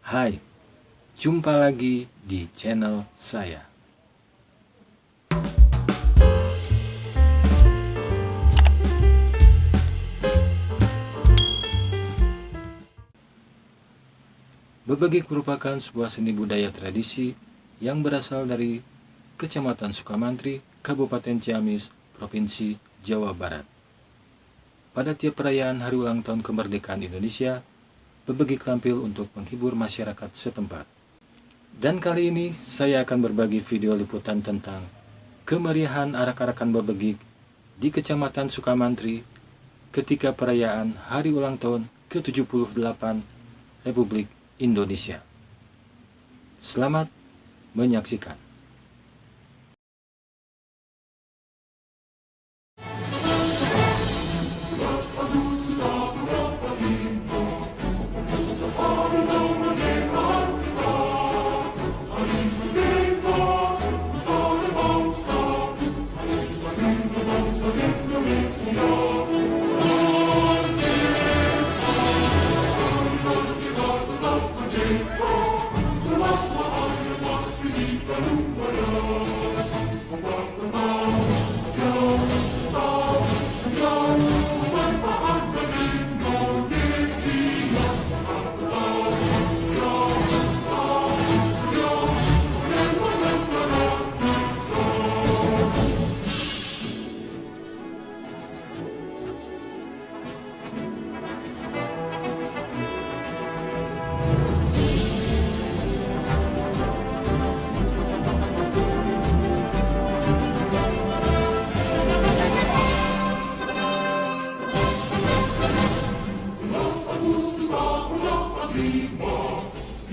Hai, jumpa lagi di channel saya. Bebegik merupakan sebuah seni budaya tradisi yang berasal dari Kecamatan Sukamantri, Kabupaten Ciamis, Provinsi Jawa Barat. Pada tiap perayaan hari ulang tahun kemerdekaan Indonesia, bebegik tampil untuk menghibur masyarakat setempat. Dan kali ini saya akan berbagi video liputan tentang kemeriahan arak-arakan bebegik di Kecamatan Sukamantri ketika perayaan hari ulang tahun ke-78 Republik Indonesia. Selamat menyaksikan.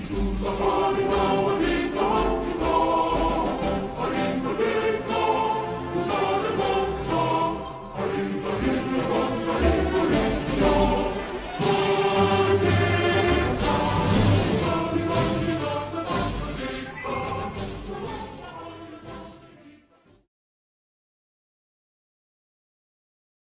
Idul Adha